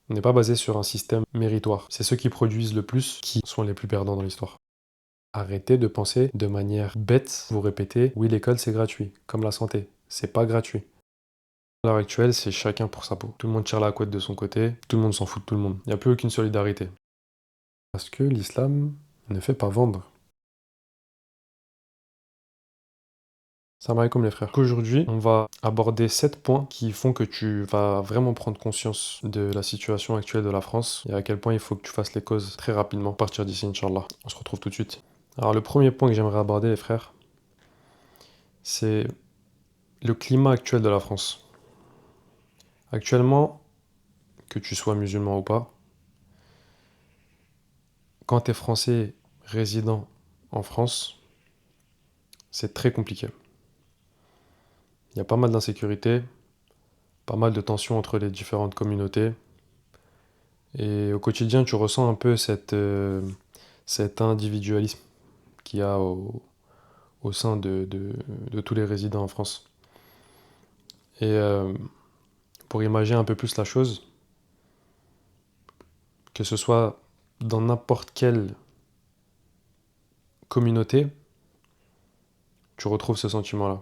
n'est pas basé sur un système méritoire. C'est ceux qui produisent le plus qui sont les plus perdants dans l'histoire. Arrêtez de penser de manière bête, vous répétez, oui l'école c'est gratuit, comme la santé, c'est pas gratuit. À l'heure actuelle, c'est chacun pour sa peau. Tout le monde tire la couette de son côté, tout le monde s'en fout de tout le monde. Il n'y a plus aucune solidarité. Parce que l'islam ne fait pas vendre. Salam alaikum les frères. Aujourd'hui, on va aborder 7 points qui font que tu vas vraiment prendre conscience de la situation actuelle de la France et à quel point il faut que tu fasses les causes très rapidement à partir d'ici, Inch'Allah. On se retrouve tout de suite. Alors le premier point que j'aimerais aborder les frères, c'est le climat actuel de la France. Actuellement, que tu sois musulman ou pas, quand tu es français résident en France, c'est très compliqué. Il y a pas mal d'insécurité, pas mal de tensions entre les différentes communautés. Et au quotidien, tu ressens un peu cet individualisme qu'il y a au sein de tous les résidents en France. Et pour imaginer un peu plus la chose, que ce soit dans n'importe quelle communauté, tu retrouves ce sentiment-là.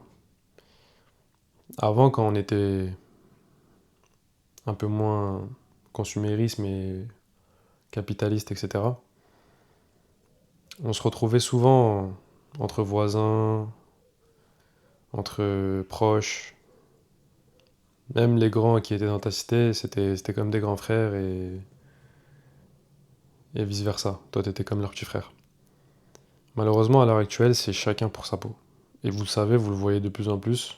Avant, quand on était un peu moins consumérisme et capitaliste, etc., on se retrouvait souvent entre voisins, entre proches. Même les grands qui étaient dans ta cité, c'était comme des grands frères et vice-versa. Toi, t'étais comme leur petit frère. Malheureusement, à l'heure actuelle, c'est chacun pour sa peau. Et vous le savez, vous le voyez de plus en plus,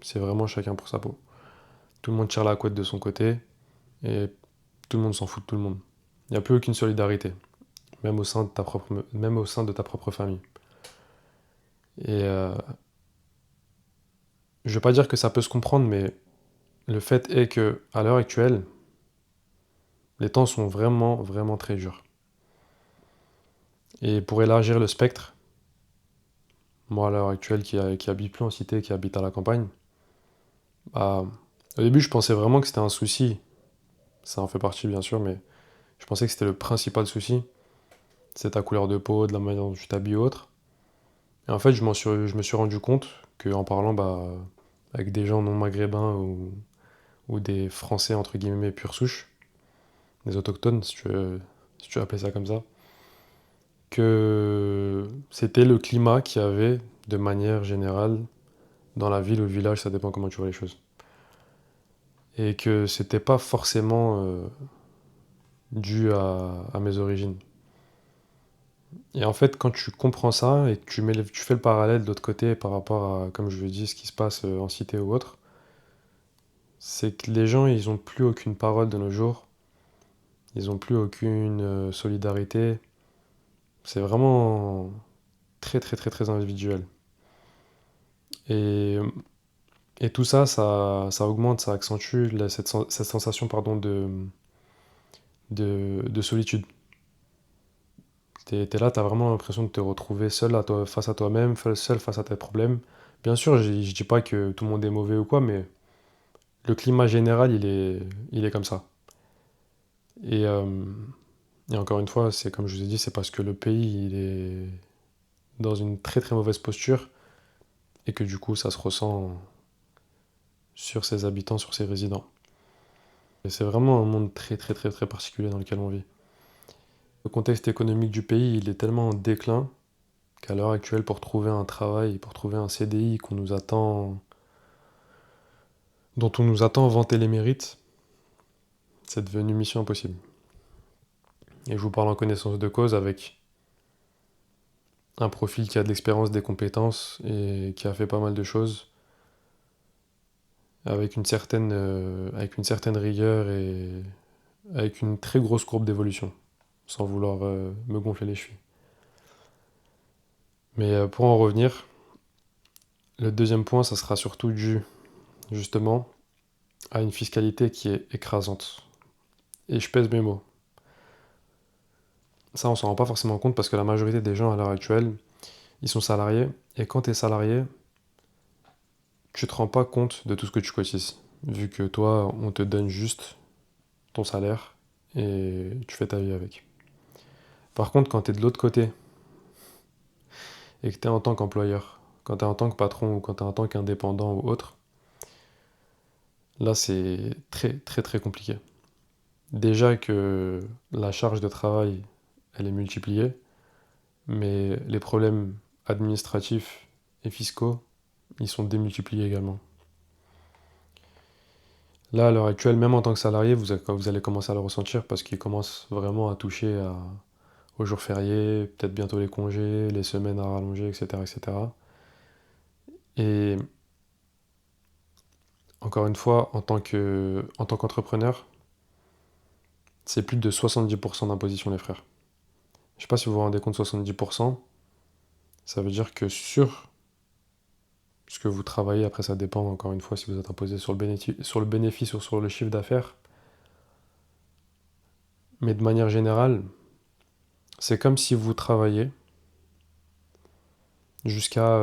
c'est vraiment chacun pour sa peau. Tout le monde tire la couette de son côté et tout le monde s'en fout de tout le monde. Il n'y a plus aucune solidarité, même au sein de ta propre famille. Et je ne vais pas dire que ça peut se comprendre, mais le fait est que à l'heure actuelle, les temps sont vraiment, vraiment très durs. Et pour élargir le spectre, moi à l'heure actuelle qui habite plus en cité, qui habite à la campagne, bah, au début je pensais vraiment que c'était un souci. Ça en fait partie bien sûr, mais je pensais que c'était le principal souci. C'est ta couleur de peau, de la manière dont tu t'habilles ou autre. Et en fait je me suis rendu compte qu'en parlant avec des gens non maghrébins ou des Français entre guillemets pure souche, des autochtones si tu veux appeler ça comme ça, que c'était le climat qu'il y avait de manière générale dans la ville ou le village, ça dépend comment tu vois les choses. Et que c'était pas forcément dû à mes origines. Et en fait, quand tu comprends ça et que tu fais le parallèle de l'autre côté par rapport à, comme je le dis, ce qui se passe en cité ou autre, c'est que les gens, ils ont plus aucune parole de nos jours, ils ont plus aucune solidarité. C'est vraiment très très très très individuel. Et, et tout ça, ça augmente, ça accentue cette sensation pardon, de solitude. T'es là, t'as vraiment l'impression de te retrouver seul face à toi-même, seul face à tes problèmes. Bien sûr, je dis pas que tout le monde est mauvais ou quoi, mais le climat général, il est comme ça. Et, euh, et encore une fois, c'est comme je vous ai dit, c'est parce que le pays, il est dans une très très mauvaise posture et que du coup, ça se ressent sur ses habitants, sur ses résidents. Et c'est vraiment un monde très très très très particulier dans lequel on vit. Le contexte économique du pays, il est tellement en déclin qu'à l'heure actuelle, pour trouver un travail, pour trouver un CDI dont on nous attend vanter les mérites, c'est devenu mission impossible. Et je vous parle en connaissance de cause avec un profil qui a de l'expérience, des compétences et qui a fait pas mal de choses avec une certaine rigueur et avec une très grosse courbe d'évolution, sans vouloir me gonfler les chevilles. Mais pour en revenir, le deuxième point, ça sera surtout dû justement à une fiscalité qui est écrasante. Et je pèse mes mots. Ça, on s'en rend pas forcément compte parce que la majorité des gens à l'heure actuelle, ils sont salariés. Et quand tu es salarié, tu te rends pas compte de tout ce que tu cotises. Vu que toi, on te donne juste ton salaire et tu fais ta vie avec. Par contre, quand tu es de l'autre côté et que tu es en tant qu'employeur, quand tu es en tant que patron ou quand tu es en tant qu'indépendant ou autre, là c'est très très très compliqué. Déjà que la charge de travail, elle est multipliée, mais les problèmes administratifs et fiscaux, ils sont démultipliés également. Là, à l'heure actuelle, même en tant que salarié, vous allez commencer à le ressentir parce qu'il commence vraiment à toucher aux jours fériés, peut-être bientôt les congés, les semaines à rallonger, etc., etc. Et cetera. Et encore une fois, en tant qu'entrepreneur, c'est plus de 70% d'imposition, les frères. Je sais pas si vous vous rendez compte, 70%, ça veut dire que sur ce que vous travaillez, après ça dépend encore une fois si vous êtes imposé sur le bénéfice ou sur le chiffre d'affaires, mais de manière générale, c'est comme si vous travaillez jusqu'à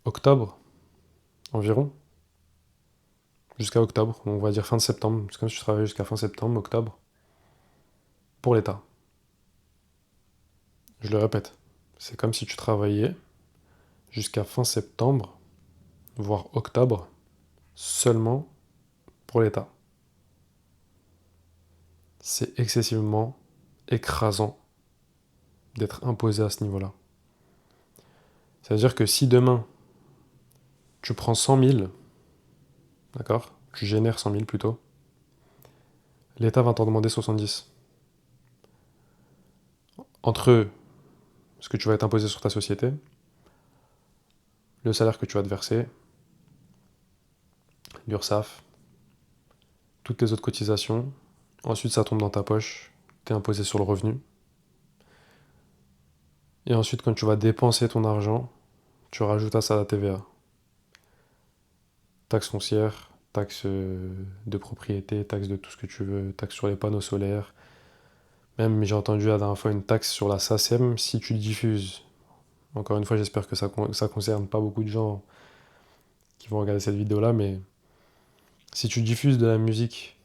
octobre environ, jusqu'à octobre, on va dire fin de septembre, c'est comme si tu travaillais jusqu'à fin septembre, octobre, pour l'État. Je le répète, c'est comme si tu travaillais jusqu'à fin septembre, voire octobre, seulement pour l'État. C'est excessivement écrasant d'être imposé à ce niveau-là. C'est-à-dire que si demain, tu prends 100 000, d'accord? Tu génères 100 000 plutôt, l'État va t'en demander 70. Entre ce que tu vas être imposé sur ta société, le salaire que tu vas te verser, l'URSSAF, toutes les autres cotisations, ensuite ça tombe dans ta poche, tu es imposé sur le revenu, et ensuite quand tu vas dépenser ton argent, tu rajoutes à ça la TVA. Taxe foncière, taxe de propriété, taxe de tout ce que tu veux, taxe sur les panneaux solaires. Même j'ai entendu la dernière fois une taxe sur la SACEM si tu diffuses. Encore une fois, j'espère que ça concerne pas beaucoup de gens qui vont regarder cette vidéo-là, mais si tu diffuses de la musique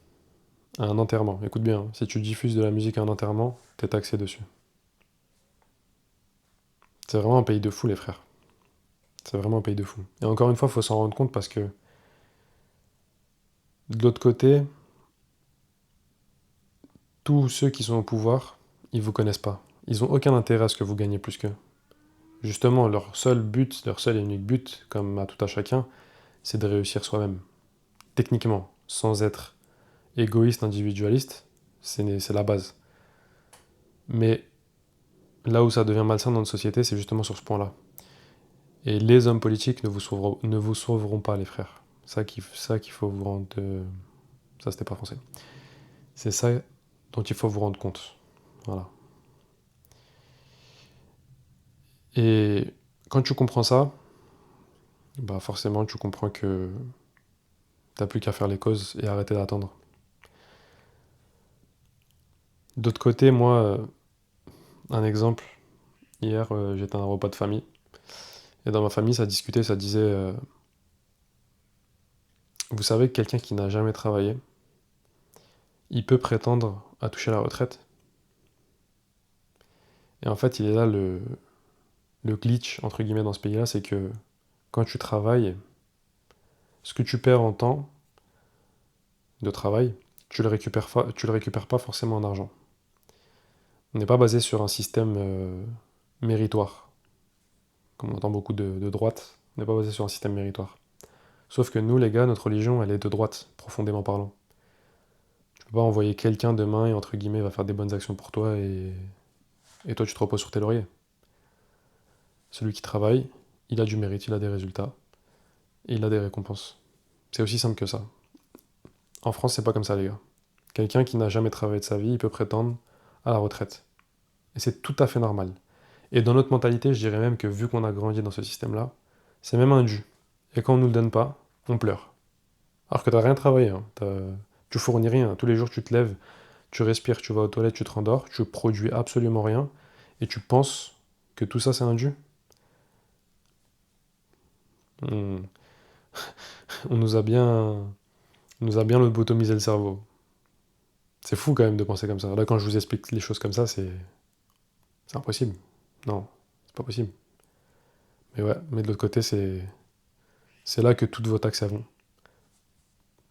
à un enterrement, écoute bien, hein, si tu diffuses de la musique à un enterrement, t'es taxé dessus. C'est vraiment un pays de fou, les frères. C'est vraiment un pays de fou. Et encore une fois, il faut s'en rendre compte parce que de l'autre côté, tous ceux qui sont au pouvoir, ils vous connaissent pas. Ils ont aucun intérêt à ce que vous gagnez plus qu'eux. Justement, leur seul but, leur seul et unique but, comme à tout à chacun, c'est de réussir soi-même. Techniquement, sans être égoïste, individualiste, c'est la base. Mais là où ça devient malsain dans notre société, c'est justement sur ce point-là. Et les hommes politiques ne vous sauveront pas, les frères. Ça qu'il faut vous rendre... Ça, c'était pas français. C'est ça dont il faut vous rendre compte. Voilà. Et quand tu comprends ça, bah forcément, tu comprends que t'as plus qu'à faire les causes et arrêter d'attendre. D'autre côté, moi, un exemple, hier, j'étais à un repas de famille. Et dans ma famille, ça discutait, ça disait, vous savez que quelqu'un qui n'a jamais travaillé, il peut prétendre à toucher la retraite. Et en fait, il est là le glitch, entre guillemets, dans ce pays-là, c'est que quand tu travailles, ce que tu perds en temps de travail, tu le récupères pas forcément en argent. On n'est pas basé sur un système méritoire, comme on entend beaucoup de droite. On n'est pas basé sur un système méritoire. Sauf que nous, les gars, notre religion, elle est de droite, profondément parlant. Tu peux pas envoyer quelqu'un demain et, entre guillemets, va faire des bonnes actions pour toi et toi, tu te reposes sur tes lauriers. Celui qui travaille, il a du mérite, il a des résultats, et il a des récompenses. C'est aussi simple que ça. En France, c'est pas comme ça, les gars. Quelqu'un qui n'a jamais travaillé de sa vie, il peut prétendre à la retraite. Et c'est tout à fait normal. Et dans notre mentalité, je dirais même que vu qu'on a grandi dans ce système-là, c'est même un dû. Et quand on nous le donne pas, on pleure. Alors que t'as rien travaillé, hein. Tu fournis rien. Tous les jours, tu te lèves, tu respires, tu vas aux toilettes, tu te rendors, tu produis absolument rien, et tu penses que tout ça, c'est un dû. On, on nous a bien lobotomisé le cerveau. C'est fou quand même de penser comme ça. Là, quand je vous explique les choses comme ça, c'est impossible. Non, c'est pas possible. Mais ouais, mais de l'autre côté, c'est là que toutes vos taxes elles vont.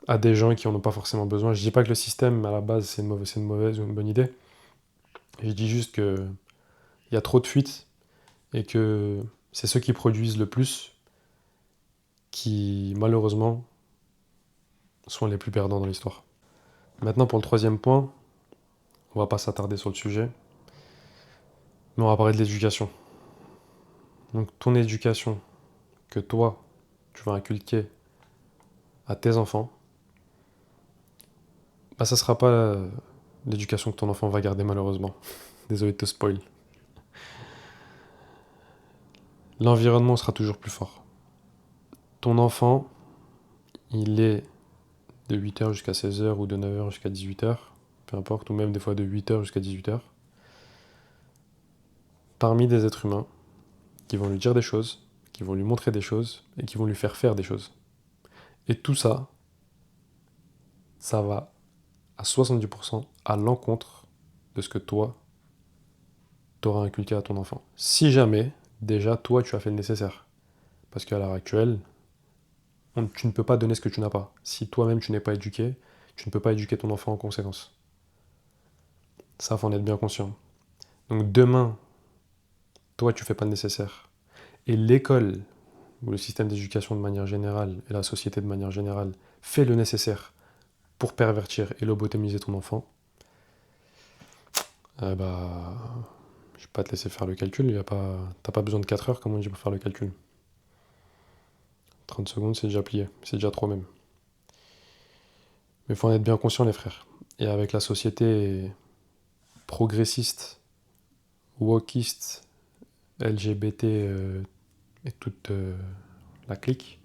À des gens qui en ont pas forcément besoin. Je dis pas que le système, à la base, c'est une mauvaise ou une bonne idée. Je dis juste que il y a trop de fuites et que c'est ceux qui produisent le plus qui, malheureusement, sont les plus perdants dans l'histoire. Maintenant, pour le troisième point, on va pas s'attarder sur le sujet, mais on va parler de l'éducation. Donc, ton éducation que toi, tu vas inculquer à tes enfants, bah, ça sera pas l'éducation que ton enfant va garder, malheureusement. Désolé de te spoil. L'environnement sera toujours plus fort. Ton enfant, il est de 8h jusqu'à 16h ou de 9h jusqu'à 18h, peu importe, ou même des fois de 8h jusqu'à 18h, parmi des êtres humains qui vont lui dire des choses, qui vont lui montrer des choses et qui vont lui faire des choses. Et tout ça, ça va à 70% à l'encontre de ce que toi, t'auras inculqué à ton enfant. Si jamais, déjà, toi, tu as fait le nécessaire. Parce qu'à l'heure actuelle, tu ne peux pas donner ce que tu n'as pas. Si toi-même tu n'es pas éduqué, tu ne peux pas éduquer ton enfant en conséquence. Ça, faut en être bien conscient. Donc demain, toi, tu fais pas le nécessaire. Et l'école, ou le système d'éducation de manière générale, et la société de manière générale, fait le nécessaire pour pervertir et lobotomiser ton enfant, bah, je vais pas te laisser faire le calcul. T'as pas besoin de 4 heures, comme on dit, pour faire le calcul. 30 secondes, c'est déjà plié. C'est déjà trop même. Mais il faut en être bien conscient, les frères. Et avec la société progressiste, wokiste, LGBT et toute la clique,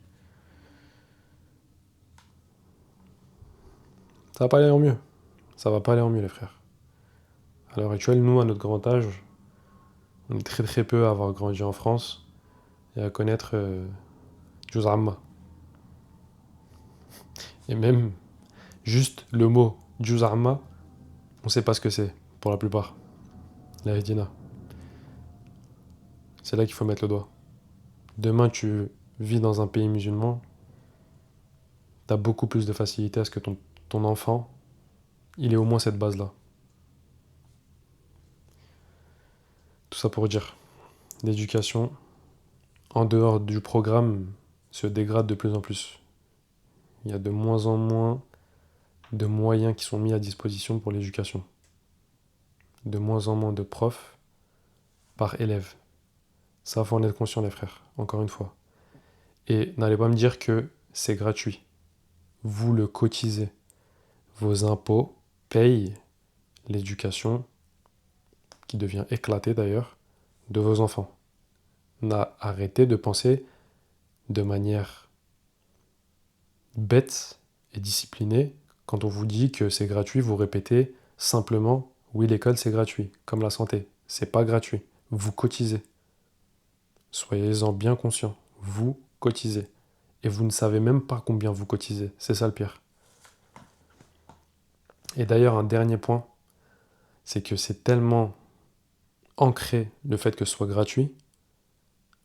ça va pas aller en mieux. Ça va pas aller en mieux, les frères. À l'heure actuelle, nous, à notre grand âge, on est très très peu à avoir grandi en France et à connaître Juz Amma. Et même, juste le mot Juz Amma, on sait pas ce que c'est, pour la plupart. La Hedina. C'est là qu'il faut mettre le doigt. Demain, tu vis dans un pays musulman, tu as beaucoup plus de facilité à ce que ton enfant, il ait au moins cette base-là. Tout ça pour dire, l'éducation, en dehors du programme, se dégrade de plus en plus. Il y a de moins en moins de moyens qui sont mis à disposition pour l'éducation. De moins en moins de profs par élève. Ça, faut en être conscient, les frères, encore une fois. Et n'allez pas me dire que c'est gratuit. Vous le cotisez. Vos impôts payent l'éducation, qui devient éclatée d'ailleurs, de vos enfants. Arrêtez de penser de manière bête et disciplinée. Quand on vous dit que c'est gratuit, vous répétez simplement oui, l'école c'est gratuit, comme la santé. C'est pas gratuit. Vous cotisez. Soyez-en bien conscient. Vous cotisez. Et vous ne savez même pas combien vous cotisez. C'est ça le pire. Et d'ailleurs, un dernier point, c'est que c'est tellement ancré le fait que ce soit gratuit,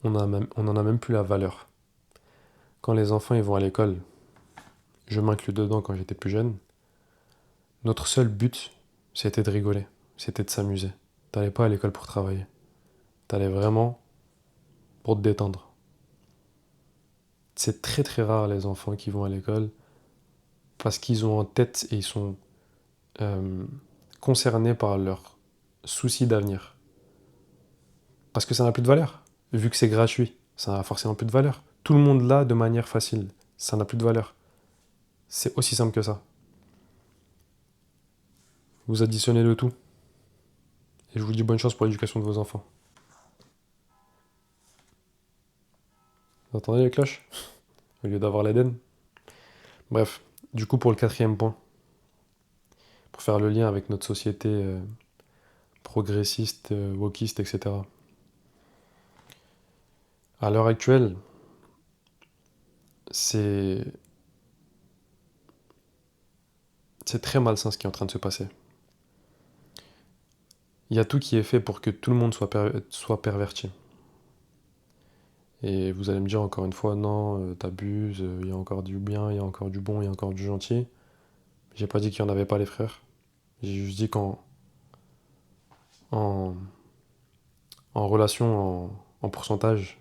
on en a même plus la valeur. Quand les enfants ils vont à l'école, je m'inclus dedans quand j'étais plus jeune, notre seul but, c'était de rigoler, c'était de s'amuser. T'allais pas à l'école pour travailler. T'allais vraiment pour te détendre. C'est très très rare les enfants qui vont à l'école parce qu'ils ont en tête et ils sont euh, concernés par leurs soucis d'avenir. Parce que ça n'a plus de valeur. Vu que c'est gratuit, ça n'a forcément plus de valeur. Tout le monde l'a de manière facile. Ça n'a plus de valeur. C'est aussi simple que ça. Vous additionnez le tout. Et je vous dis bonne chance pour l'éducation de vos enfants. Vous entendez les cloches? Au lieu d'avoir l'Éden. Bref, du coup pour le quatrième point, pour faire le lien avec notre société progressiste, wokiste, etc. À l'heure actuelle, c'est c'est très malsain ce qui est en train de se passer. Il y a tout qui est fait pour que tout le monde soit perverti. Et vous allez me dire encore une fois, non, t'abuses, il y a encore du bien, il y a encore du bon, il y a encore du gentil. J'ai pas dit qu'il y en avait pas les frères. J'ai juste dit en, en relation, en pourcentage,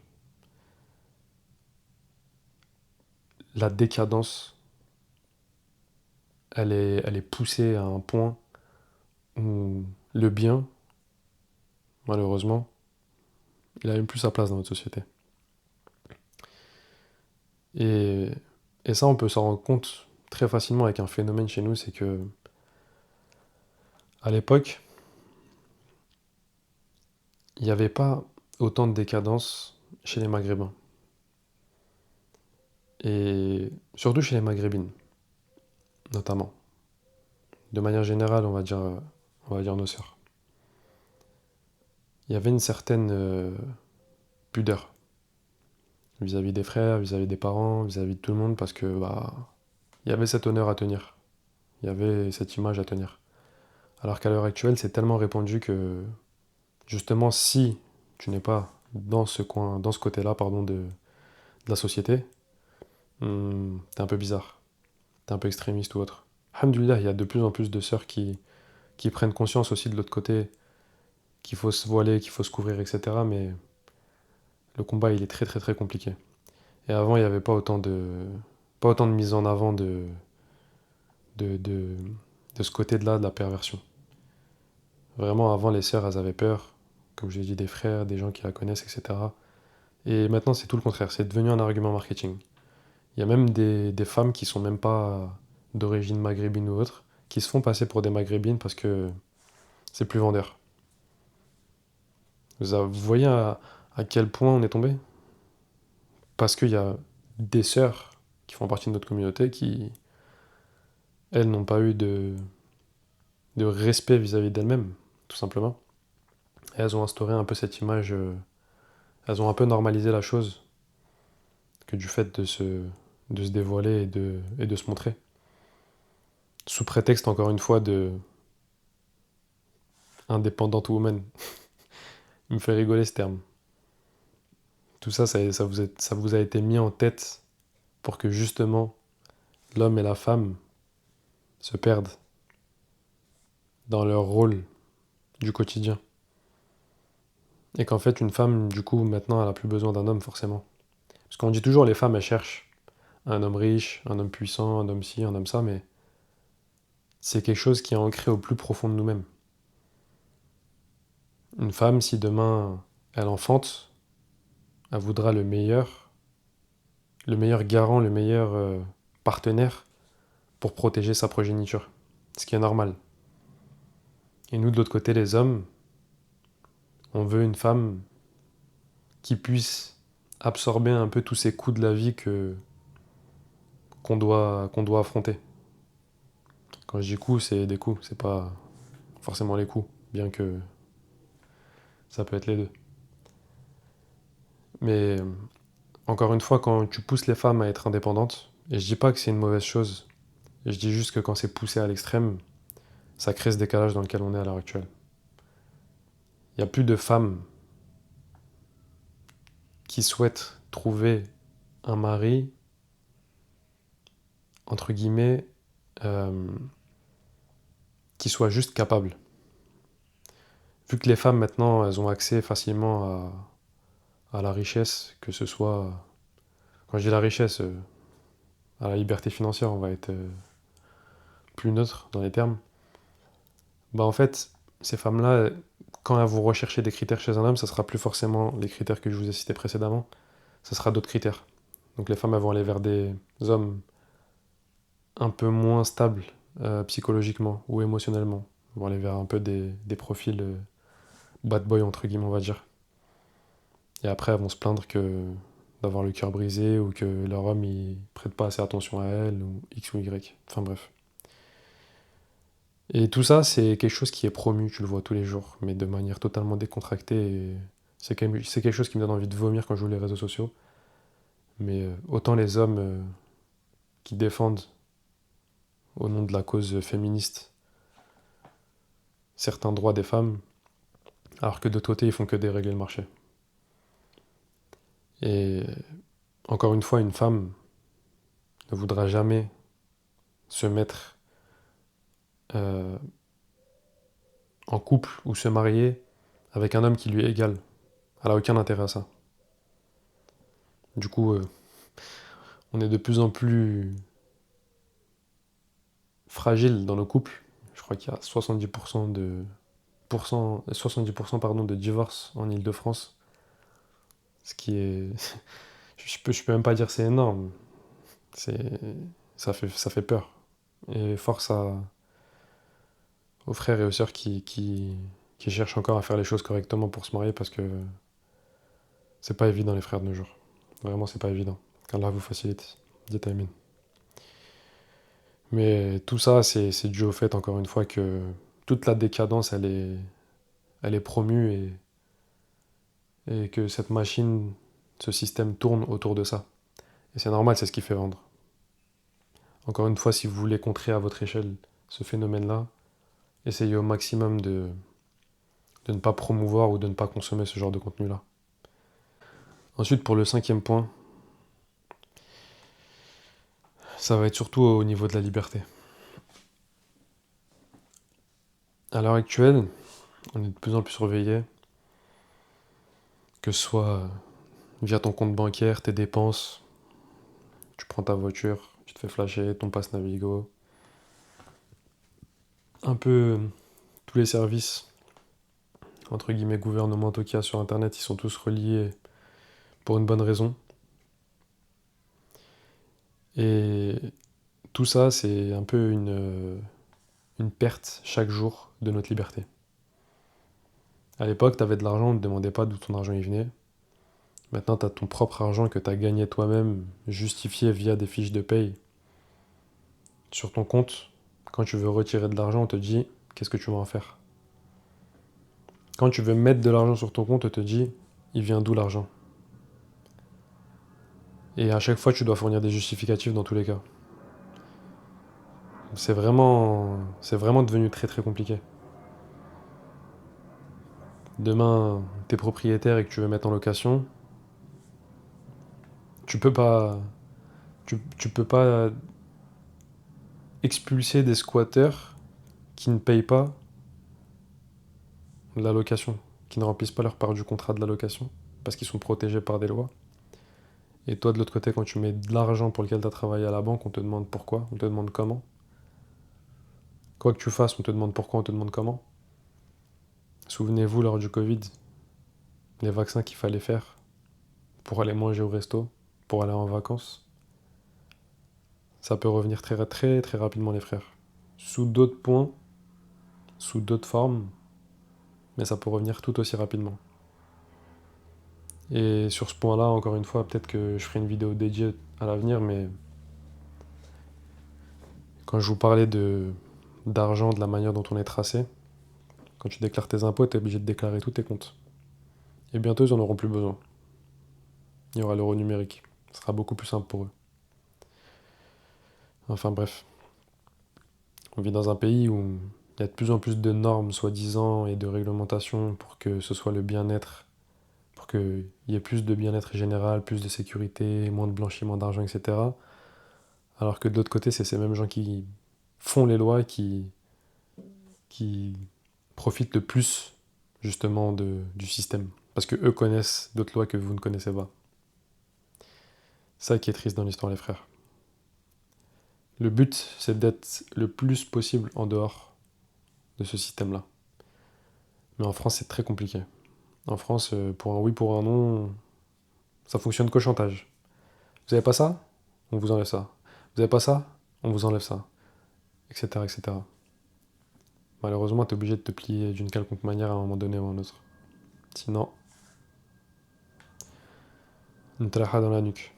la décadence, elle est poussée à un point où le bien, malheureusement, il a même plus sa place dans notre société. Et, et ça, on peut s'en rendre compte très facilement avec un phénomène chez nous, c'est que à l'époque, il n'y avait pas autant de décadence chez les Maghrébins. Et surtout chez les Maghrébines, notamment. De manière générale, on va dire nos sœurs. Il y avait une certaine pudeur vis-à-vis des frères, vis-à-vis des parents, vis-à-vis de tout le monde, parce que bah, il y avait cet honneur à tenir. Il y avait cette image à tenir. Alors qu'à l'heure actuelle, c'est tellement répandu que justement, si tu n'es pas dans ce coin, dans ce côté-là, pardon, de la société, t'es un peu bizarre, t'es un peu extrémiste ou autre. Alhamdoulilah, il y a de plus en plus de sœurs qui prennent conscience aussi de l'autre côté, qu'il faut se voiler, qu'il faut se couvrir, etc. Mais le combat, il est très très très compliqué. Et avant, il n'y avait pas autant de mise en avant de, de, de ce côté-là de la perversion. Vraiment, avant, les sœurs, elles avaient peur, comme je l'ai dit, des frères, des gens qui la connaissent, etc. Et maintenant, c'est tout le contraire, c'est devenu un argument marketing. Il y a même des femmes qui sont même pas d'origine maghrébine ou autre, qui se font passer pour des maghrébines parce que c'est plus vendeur. Vous voyez à quel point on est tombé? Parce qu'il y a des sœurs qui font partie de notre communauté qui, elles, n'ont pas eu de respect vis-à-vis d'elles-mêmes, tout simplement. Et elles ont instauré un peu cette image, elles ont un peu normalisé la chose, que du fait de se dévoiler et de se montrer. Sous prétexte, encore une fois, de indépendante woman. Il me fait rigoler ce terme. Tout ça, ça vous a été mis en tête pour que justement l'homme et la femme se perdent dans leur rôle du quotidien. Et qu'en fait, une femme, du coup, maintenant, elle a plus besoin d'un homme, forcément. Parce qu'on dit toujours, les femmes, elles cherchent un homme riche, un homme puissant, un homme ci, un homme ça, mais c'est quelque chose qui est ancré au plus profond de nous-mêmes. Une femme, si demain, elle enfante, elle voudra le meilleur garant, le meilleur partenaire pour protéger sa progéniture. Ce qui est normal. Et nous, de l'autre côté, les hommes, on veut une femme qui puisse absorber un peu tous ces coups de la vie qu'on doit affronter. Quand je dis coups, c'est des coups, c'est pas forcément les coups, bien que ça peut être les deux. Mais encore une fois, quand tu pousses les femmes à être indépendantes, et je dis pas que c'est une mauvaise chose, je dis juste que quand c'est poussé à l'extrême, ça crée ce décalage dans lequel on est à l'heure actuelle. Il n'y a plus de femmes qui souhaitent trouver un mari, entre guillemets, euh, qui soit juste capable. Vu que les femmes maintenant, elles ont accès facilement à la richesse, que ce soit, quand je dis la richesse, à la liberté financière, on va être plus neutre dans les termes, bah en fait, ces femmes-là, quand elles vont rechercher des critères chez un homme, ça sera plus forcément les critères que je vous ai cités précédemment, ça sera d'autres critères. Donc les femmes, elles vont aller vers des hommes un peu moins stables psychologiquement ou émotionnellement. Elles vont aller vers un peu des profils bad boy, entre guillemets, on va dire. Et après, elles vont se plaindre d'avoir le cœur brisé ou que leur homme il prête pas assez attention à elles ou X ou Y. Enfin bref. Et tout ça, c'est quelque chose qui est promu, tu le vois tous les jours, mais de manière totalement décontractée. Et c'est quelque chose qui me donne envie de vomir quand je joue les réseaux sociaux. Mais autant les hommes qui défendent au nom de la cause féministe certains droits des femmes, alors que de l'autre côté, ils font que dérégler le marché. Et encore une fois, une femme ne voudra jamais se mettre euh, en couple ou se marier avec un homme qui lui est égal. Elle n'a aucun intérêt à ça. Du coup, on est de plus en plus fragile dans nos couples. Je crois qu'il y a 70% pardon, de divorces en Île-de-France. Ce qui est. Je peux même pas dire c'est énorme. C'est, ça fait peur. Et force aux frères et aux sœurs qui cherchent encore à faire les choses correctement pour se marier parce que c'est pas évident les frères de nos jours. Vraiment, c'est pas évident. Qu'Allah vous facilite. Dites Amen. Mais tout ça, c'est dû au fait, encore une fois, que toute la décadence, elle est promue et que cette machine, ce système tourne autour de ça. Et c'est normal, c'est ce qui fait vendre. Encore une fois, si vous voulez contrer à votre échelle ce phénomène-là, essayez au maximum de ne pas promouvoir ou de ne pas consommer ce genre de contenu-là. Ensuite, pour le cinquième point, ça va être surtout au niveau de la liberté. À l'heure actuelle, on est de plus en plus surveillé, que ce soit via ton compte bancaire, tes dépenses, tu prends ta voiture, tu te fais flasher, ton passe Navigo, un peu tous les services, entre guillemets, gouvernementaux qu'il y a sur Internet, ils sont tous reliés pour une bonne raison. Et tout ça, c'est un peu une perte chaque jour de notre liberté. À l'époque, tu avais de l'argent, on ne te demandait pas d'où ton argent y venait. Maintenant, tu as ton propre argent que tu as gagné toi-même, justifié via des fiches de paye sur ton compte. Quand tu veux retirer de l'argent, on te dit qu'est-ce que tu vas en faire. Quand tu veux mettre de l'argent sur ton compte, on te dit il vient d'où l'argent. Et à chaque fois, tu dois fournir des justificatifs dans tous les cas. C'est vraiment devenu très très compliqué. Demain, tu es propriétaire et que tu veux mettre en location, tu peux pas, tu peux pas expulser des squatteurs qui ne payent pas la location, qui ne remplissent pas leur part du contrat de la location, parce qu'ils sont protégés par des lois. Et toi, de l'autre côté, quand tu mets de l'argent pour lequel tu as travaillé à la banque, on te demande pourquoi, on te demande comment. Quoi que tu fasses, on te demande pourquoi, on te demande comment. Souvenez-vous, lors du Covid, les vaccins qu'il fallait faire pour aller manger au resto, pour aller en vacances, ça peut revenir très très très rapidement, les frères. Sous d'autres points, sous d'autres formes, mais ça peut revenir tout aussi rapidement. Et sur ce point-là, encore une fois, peut-être que je ferai une vidéo dédiée à l'avenir, mais quand je vous parlais d'argent, de la manière dont on est tracé, quand tu déclares tes impôts, tu es obligé de déclarer tous tes comptes. Et bientôt, ils n'en auront plus besoin. Il y aura l'euro numérique. Ce sera beaucoup plus simple pour eux. Enfin bref, on vit dans un pays où il y a de plus en plus de normes, soi-disant, et de réglementations pour que ce soit le bien-être, pour qu'il y ait plus de bien-être général, plus de sécurité, moins de blanchiment d'argent, etc. Alors que de l'autre côté, c'est ces mêmes gens qui font les lois qui profitent le plus justement du système. Parce que eux connaissent d'autres lois que vous ne connaissez pas. Ça qui est triste dans l'histoire, les frères. Le but, c'est d'être le plus possible en dehors de ce système-là. Mais en France, c'est très compliqué. En France, pour un oui, pour un non, ça fonctionne qu'au chantage. Vous avez pas ça? On vous enlève ça. Vous avez pas ça? On vous enlève ça. Etc. etc. Malheureusement, tu es obligé de te plier d'une quelconque manière à un moment donné ou à un autre. Sinon, une traha dans la nuque.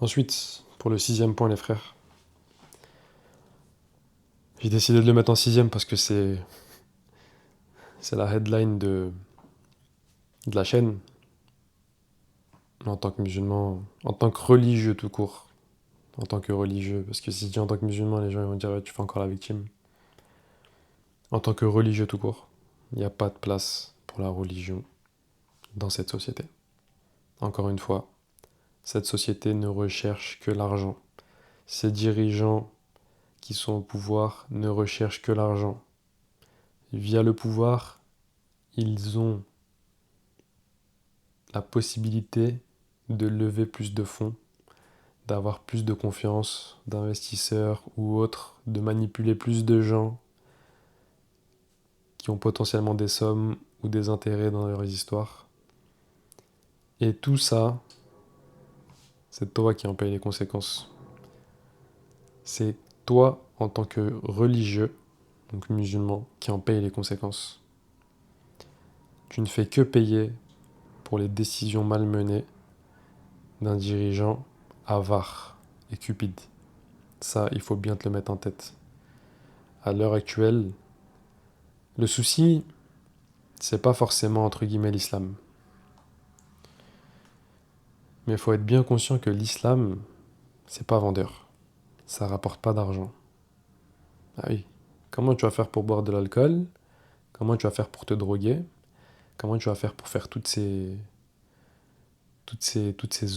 Ensuite, pour le sixième point, les frères, j'ai décidé de le mettre en sixième parce que c'est la headline de la chaîne. En tant que musulman, en tant que religieux tout court, en tant que religieux. Parce que si je dis en tant que musulman, les gens ils vont dire ouais, tu fais encore la victime. En tant que religieux tout court, il n'y a pas de place pour la religion dans cette société. Encore une fois, cette société ne recherche que l'argent. Ces dirigeants qui sont au pouvoir ne recherchent que l'argent. Via le pouvoir, ils ont la possibilité de lever plus de fonds, d'avoir plus de confiance d'investisseurs ou autres, de manipuler plus de gens qui ont potentiellement des sommes ou des intérêts dans leurs histoires. Et tout ça, c'est toi qui en paye les conséquences. C'est toi, en tant que religieux, donc musulman, qui en paye les conséquences. Tu ne fais que payer pour les décisions malmenées d'un dirigeant avare et cupide. Ça, il faut bien te le mettre en tête. À l'heure actuelle, le souci, c'est pas forcément entre guillemets l'islam. Mais il faut être bien conscient que l'islam, c'est pas vendeur. Ça rapporte pas d'argent. Ah oui. Comment tu vas faire pour boire de l'alcool? Comment tu vas faire pour te droguer? Comment tu vas faire pour faire toutes ces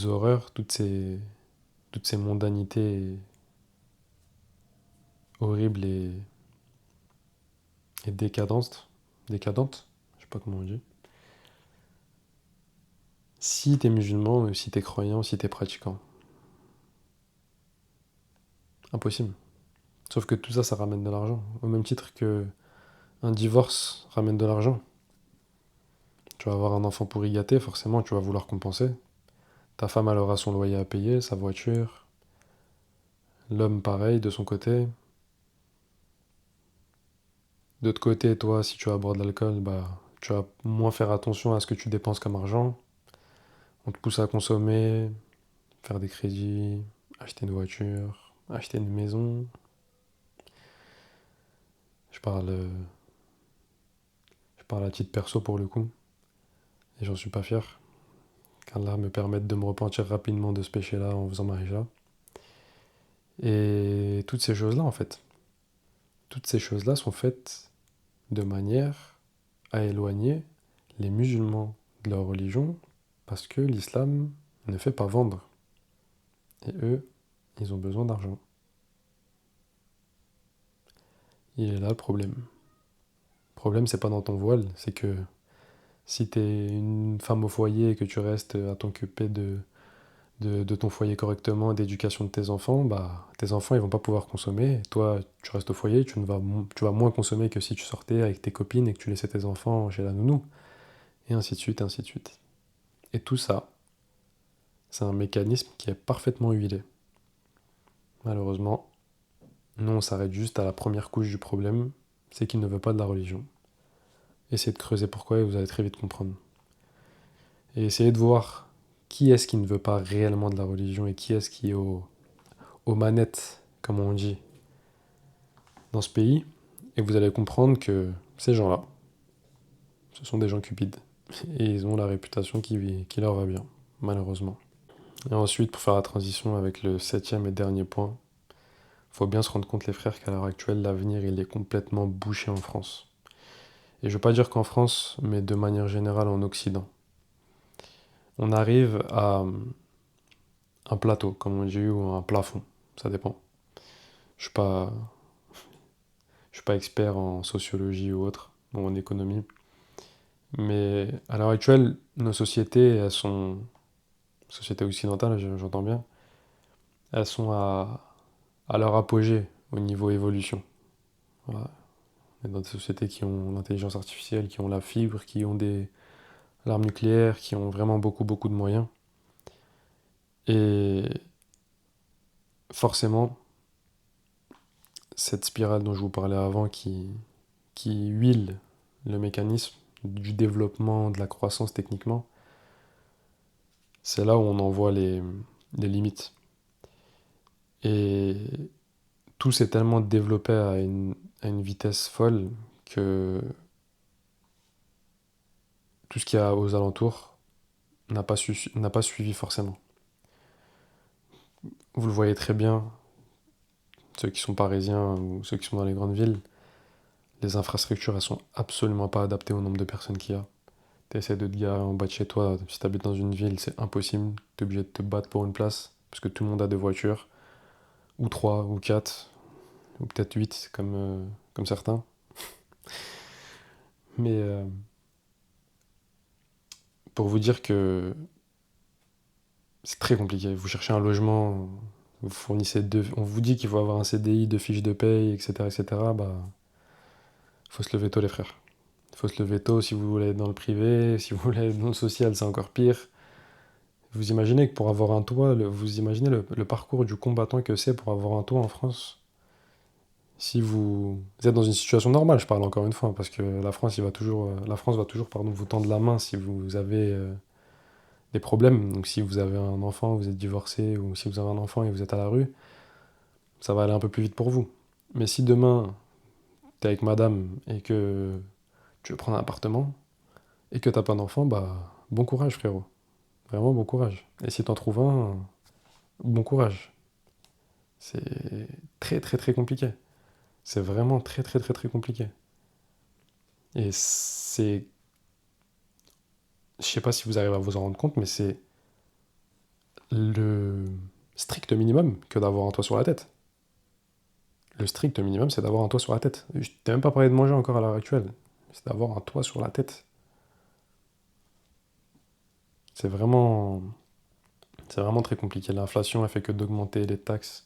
horreurs, toutes ces mondanités horribles et décadentes? Je sais pas comment on dit. Si t'es musulman, ou si t'es croyant, ou si t'es pratiquant. Impossible. Sauf que tout ça, ça ramène de l'argent. Au même titre que un divorce ramène de l'argent. Tu vas avoir un enfant pourri gâté, forcément, tu vas vouloir compenser. Ta femme, elle aura son loyer à payer, sa voiture. L'homme, pareil, de son côté. D'autre côté, toi, si tu vas boire de l'alcool, bah, tu vas moins faire attention à ce que tu dépenses comme argent. On te pousse à consommer, faire des crédits, acheter une voiture, acheter une maison. Je parle, euh, je parle à titre perso pour le coup, et j'en suis pas fier. Qu'Allah me permette de me repentir rapidement de ce péché-là en faisant ma hijra. Et toutes ces choses-là, en fait, toutes ces choses-là sont faites de manière à éloigner les musulmans de leur religion parce que l'islam ne fait pas vendre. Et eux, ils ont besoin d'argent. Il est là le problème. Le problème, c'est pas dans ton voile, c'est que si t'es une femme au foyer et que tu restes à t'occuper de ton foyer correctement, d'éducation de tes enfants, bah tes enfants ils vont pas pouvoir consommer. Et toi, tu restes au foyer, tu vas moins consommer que si tu sortais avec tes copines et que tu laissais tes enfants chez la nounou. Et ainsi de suite, ainsi de suite. Et tout ça, c'est un mécanisme qui est parfaitement huilé. Malheureusement, nous on s'arrête juste à la première couche du problème, c'est qu'il ne veut pas de la religion. Essayez de creuser pourquoi et vous allez très vite comprendre. Et essayez de voir qui est-ce qui ne veut pas réellement de la religion et qui est-ce qui est aux manettes, comme on dit, dans ce pays. Et vous allez comprendre que ces gens-là, ce sont des gens cupides. Et ils ont la réputation qui leur va bien, malheureusement. Et ensuite, pour faire la transition avec le septième et dernier point, il faut bien se rendre compte, les frères, qu'à l'heure actuelle, l'avenir, il est complètement bouché en France. Et je ne veux pas dire qu'en France, mais de manière générale en Occident. On arrive à un plateau, comme on dit, ou un plafond, ça dépend. Je suis pas, je suis pas expert en sociologie ou autre, ou en économie. Mais à l'heure actuelle, nos sociétés, sociétés occidentales, j'entends bien, elles sont à leur apogée au niveau évolution. Voilà. On est dans des sociétés qui ont l'intelligence artificielle, qui ont la fibre, qui ont des l'arme nucléaire, qui ont vraiment beaucoup, beaucoup de moyens. Et forcément, cette spirale dont je vous parlais avant qui huile le mécanisme du développement, de la croissance techniquement, c'est là où on en voit les limites. Et tout s'est tellement développé à une vitesse folle que tout ce qu'il y a aux alentours n'a pas suivi forcément. Vous le voyez très bien, ceux qui sont parisiens ou ceux qui sont dans les grandes villes, les infrastructures, elles sont absolument pas adaptées au nombre de personnes qu'il y a. T'essaies de te garer en bas de chez toi, si t'habites dans une ville, c'est impossible. T'es obligé de te battre pour une place, parce que tout le monde a des voitures, ou trois, ou quatre, ou peut-être huit, comme certains. Mais pour vous dire que c'est très compliqué. Vous cherchez un logement, vous fournissez on vous dit qu'il faut avoir un CDI, deux fiches de paye, etc., etc. Bah, faut se lever tôt, les frères. Faut se lever tôt si vous voulez être dans le privé, si vous voulez être dans le social, c'est encore pire. Vous imaginez que pour avoir un toit, vous imaginez le parcours du combattant que c'est pour avoir un toit en France? Si vous êtes dans une situation normale, je parle encore une fois, parce que la France va toujours, pardon, vous tendre la main si vous avez des problèmes. Donc si vous avez un enfant, vous êtes divorcé, ou si vous avez un enfant et vous êtes à la rue, ça va aller un peu plus vite pour vous. Mais si demain, t'es avec madame et que tu veux prendre un appartement et que t'as pas d'enfant, bah bon courage, frérot. Vraiment bon courage. Et si t'en trouves un, bon courage. C'est très très très compliqué. C'est vraiment très très très très compliqué. Et je sais pas si vous arrivez à vous en rendre compte, mais c'est le strict minimum que d'avoir un toit sur la tête. Le strict minimum, c'est d'avoir un toit sur la tête. Je t'ai même pas parlé de manger encore à l'heure actuelle. C'est d'avoir un toit sur la tête. C'est vraiment, c'est vraiment très compliqué. L'inflation, elle fait que d'augmenter les taxes.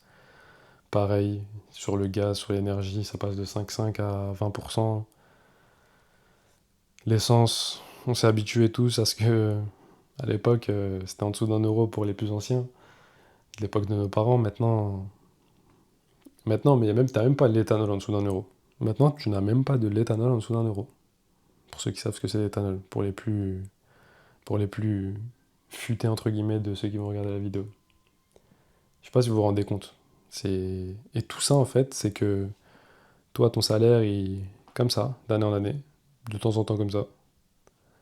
Pareil, sur le gaz, sur l'énergie, ça passe de 5,5 à 20%. L'essence, on s'est habitués tous à ce que, à l'époque, c'était en dessous d'1 euro pour les plus anciens. De l'époque de nos parents, maintenant, mais t'as même pas de l'éthanol en dessous d'1 euro. Maintenant, tu n'as même pas de l'éthanol en dessous d'1 euro. Pour ceux qui savent ce que c'est l'éthanol, pour les plus futés entre guillemets de ceux qui vont regarder la vidéo. Je sais pas si vous vous rendez compte. Et tout ça en fait, c'est que toi, ton salaire, il comme ça, d'année en année, de temps en temps comme ça.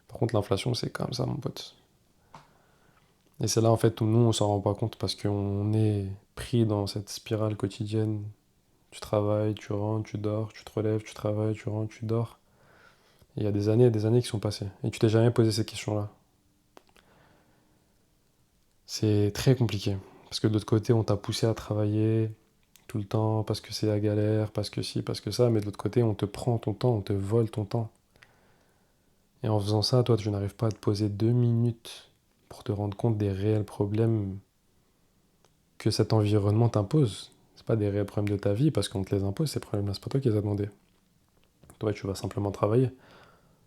Par contre, l'inflation, c'est comme ça, mon pote. Et c'est là en fait où nous, on s'en rend pas compte parce qu'on est pris dans cette spirale quotidienne. Tu travailles, tu rentres, tu dors, tu te relèves, tu travailles, tu rentres, tu dors. Et il y a des années et des années qui sont passées. Et tu t'es jamais posé ces questions-là. C'est très compliqué. Parce que de l'autre côté, on t'a poussé à travailler tout le temps parce que c'est la galère, parce que ci, parce que ça. Mais de l'autre côté, on te prend ton temps, on te vole ton temps. Et en faisant ça, toi, tu n'arrives pas à te poser 2 minutes pour te rendre compte des réels problèmes que cet environnement t'impose. C'est pas des réels problèmes de ta vie parce qu'on te les impose, ces problèmes-là. C'est pas toi qui les as demandés. Toi, tu vas simplement travailler.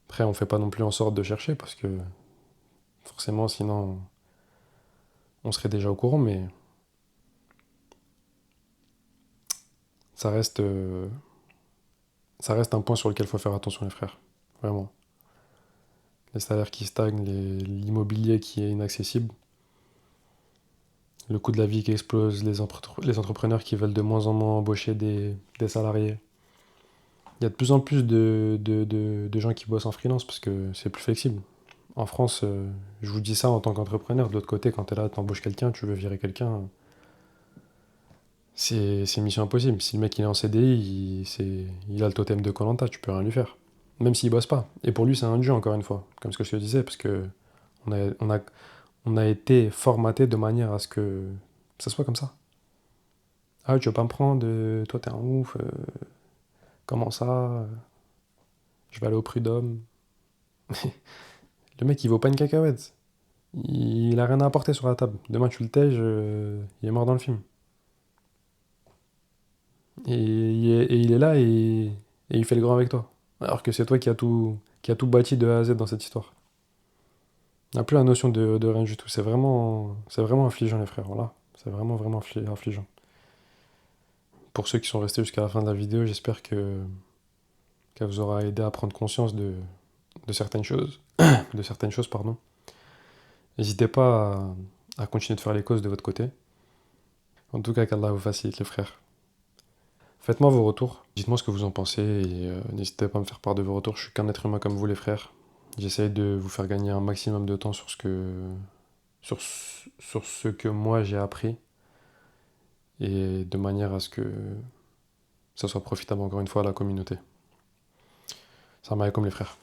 Après, on fait pas non plus en sorte de chercher parce que forcément, sinon, on serait déjà au courant. Mais ça reste, euh, ça reste un point sur lequel il faut faire attention, les frères. Vraiment. Les salaires qui stagnent, l'immobilier qui est inaccessible, le coût de la vie qui explose, les entrepreneurs qui veulent de moins en moins embaucher des salariés. Il y a de plus en plus de gens qui bossent en freelance parce que c'est plus flexible. En France, je vous dis ça en tant qu'entrepreneur. De l'autre côté, quand tu es là, tu embauches quelqu'un, tu veux virer quelqu'un, c'est mission impossible. Si le mec il est en CDI, il a le totem de koh, tu peux rien lui faire. Même s'il bosse pas. Et pour lui, c'est un jeu, encore une fois. Comme ce que je te disais, parce que on a, on a, on a été formaté de manière à ce que ça soit comme ça. Ah, tu veux pas me prendre, toi t'es un ouf, comment ça, je vais aller au prud'homme. Le mec il vaut pas une cacahuète. Il a rien à apporter sur la table. Demain tu le tèges, il est mort dans le film. Et il est là et il fait le grand avec toi. Alors que c'est toi qui a tout bâti de A à Z dans cette histoire. On n'a plus la notion de rien du tout. C'est vraiment affligeant les frères. Voilà. C'est vraiment vraiment affligeant. Pour ceux qui sont restés jusqu'à la fin de la vidéo, j'espère qu'elle vous aura aidé à prendre conscience de certaines choses. De certaines choses, pardon. N'hésitez pas à continuer de faire les causes de votre côté. En tout cas, qu'Allah vous facilite les frères. Faites-moi vos retours. Dites-moi ce que vous en pensez et n'hésitez pas à me faire part de vos retours. Je suis qu'un être humain comme vous les frères. J'essaye de vous faire gagner un maximum de temps sur ce que moi j'ai appris. et de manière à ce que ça soit profitable encore une fois à la communauté. Salam alaikum les frères.